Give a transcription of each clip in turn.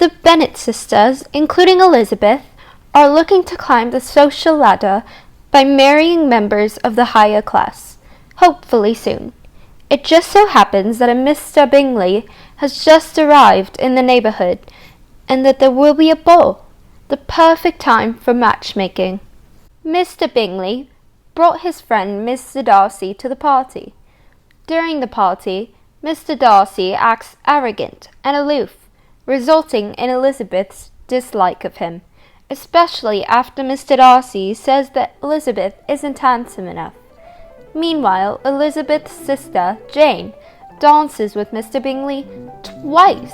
The Bennet sisters, including Elizabeth, are looking to climb the social ladder by marrying members of the higher class, hopefully soon. It just so happens that a Mr. Bingley has just arrived in the neighbourhood, and that there will be a ball, the perfect time for matchmaking. Mr. Bingley brought his friend Mr. Darcy to the party. During the party, Mr. Darcy acts arrogant and aloof, resulting in Elizabeth's dislike of him, especially after Mr. Darcy says that Elizabeth isn't handsome enough. Meanwhile, Elizabeth's sister, Jane, dances with Mr. Bingley twice.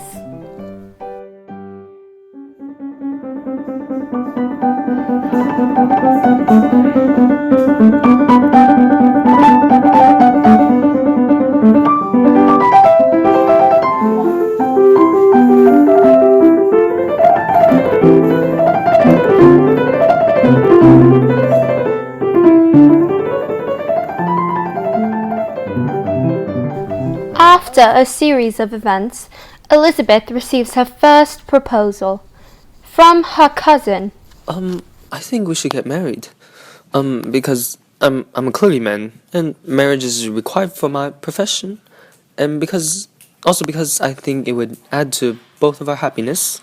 After a series of events, Elizabeth receives her first proposal from her cousin. I think we should get married. Because I'm a clergyman, and marriage is required for my profession, and because I think it would add to both of our happiness,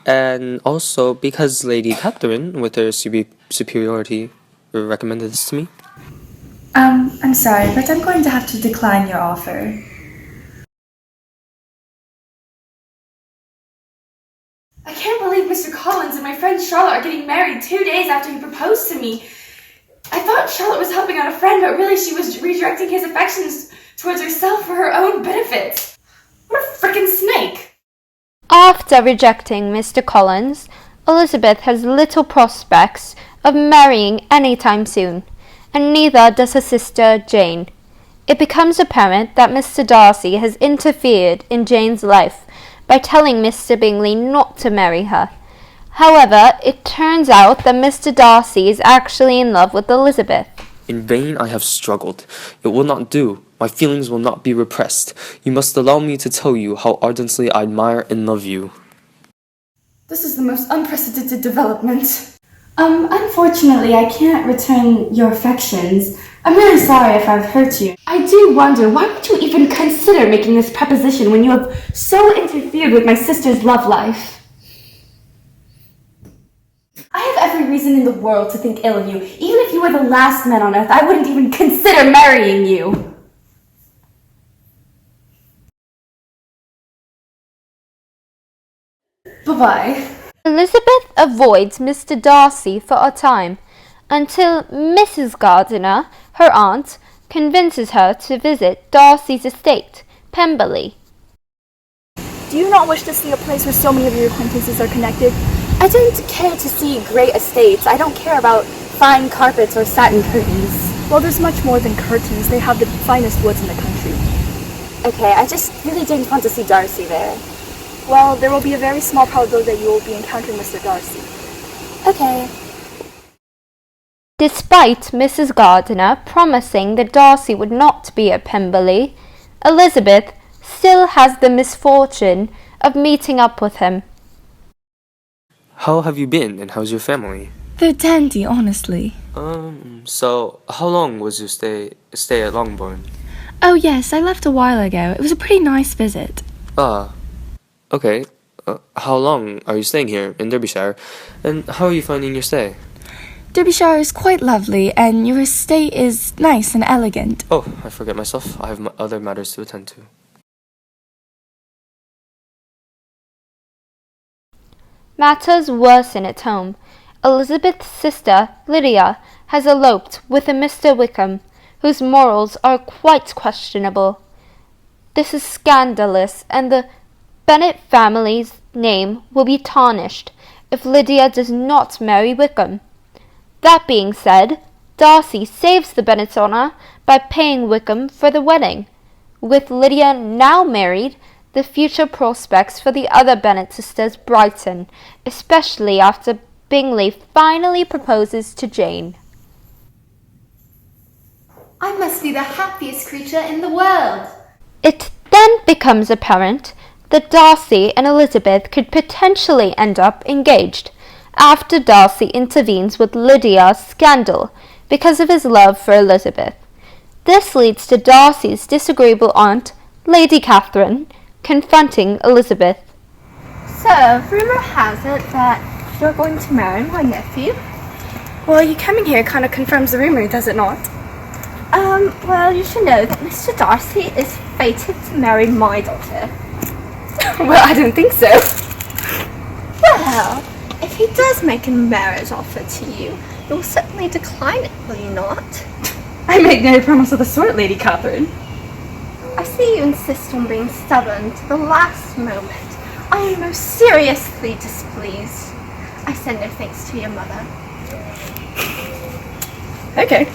and also because Lady Catherine, with her superiority, recommended this to me. I'm sorry, but I'm going to have to decline your offer. I can't believe Mr. Collins and my friend Charlotte are getting married 2 days after he proposed to me. I thought Charlotte was helping out a friend, but really she was redirecting his affections towards herself for her own benefit. What a frickin' snake! After rejecting Mr. Collins, Elizabeth has little prospects of marrying anytime soon, and neither does her sister Jane. It becomes apparent that Mr. Darcy has interfered in Jane's life by telling Mr. Bingley not to marry her. However, it turns out that Mr. Darcy is actually in love with Elizabeth. In vain I have struggled. It will not do. My feelings will not be repressed. You must allow me to tell you how ardently I admire and love you. This is the most unprecedented development. Unfortunately, I can't return your affections. I'm really sorry if I've hurt you. I do wonder, why would you even consider making this proposition when you have so interfered with my sister's love life? I have every reason in the world to think ill of you. Even if you were the last man on earth, I wouldn't even consider marrying you. Bye-bye. Elizabeth avoids Mr. Darcy for a time, until Mrs. Gardiner, her aunt, convinces her to visit Darcy's estate, Pemberley. Do you not wish to see a place where so many of your acquaintances are connected? I don't care to see great estates. I don't care about fine carpets or satin curtains. Well, there's much more than curtains. They have the finest woods in the country. Okay, I just really didn't want to see Darcy there. Well, there will be a very small probability that you will be encountering Mr. Darcy. Okay. Despite Mrs. Gardiner promising that Darcy would not be at Pemberley, Elizabeth still has the misfortune of meeting up with him. How have you been, and how's your family? They're dandy, honestly. So how long was your stay at Longbourn? Oh yes, I left a while ago. It was a pretty nice visit. Okay. How long are you staying here in Derbyshire, and how are you finding your stay? Derbyshire is quite lovely, and your estate is nice and elegant. Oh, I forget myself. I have other matters to attend to. Matters worsen at home. Elizabeth's sister, Lydia, has eloped with a Mr. Wickham, whose morals are quite questionable. This is scandalous, and the Bennet family's name will be tarnished if Lydia does not marry Wickham. That being said, Darcy saves the Bennet's honour by paying Wickham for the wedding. With Lydia now married, the future prospects for the other Bennet sisters brighten, especially after Bingley finally proposes to Jane. I must be the happiest creature in the world. It then becomes apparent that Darcy and Elizabeth could potentially end up engaged after Darcy intervenes with Lydia's scandal because of his love for Elizabeth. This leads to Darcy's disagreeable aunt, Lady Catherine, confronting Elizabeth. So, rumour has it that you're going to marry my nephew? Well, you coming here kind of confirms the rumor, does it not? Well, you should know that Mr. Darcy is fated to marry my daughter. Well, I don't think so. Well, if he does make a marriage offer to you, you'll certainly decline it, will you not? I made no promise of the sort, Lady Catherine. I see you insist on being stubborn to the last moment. I am most seriously displeased. I send no thanks to your mother. Okay.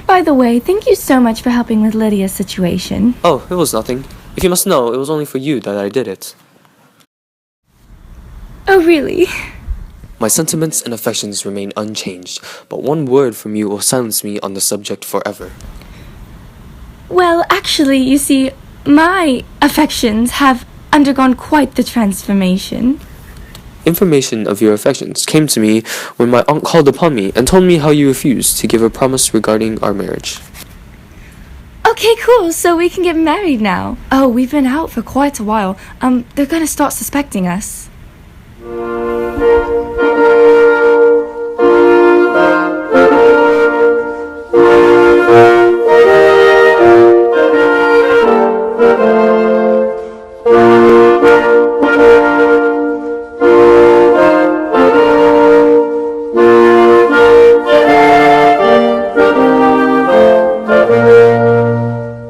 By the way, thank you so much for helping with Lydia's situation. Oh, it was nothing. If you must know, it was only for you that I did it. Oh, really? My sentiments and affections remain unchanged, but one word from you will silence me on the subject forever. Well, actually, you see, my affections have undergone quite the transformation. Information of your affections came to me when my aunt called upon me and told me how you refused to give a promise regarding our marriage. Okay, cool, so we can get married now. Oh, we've been out for quite a while. They're gonna start suspecting us.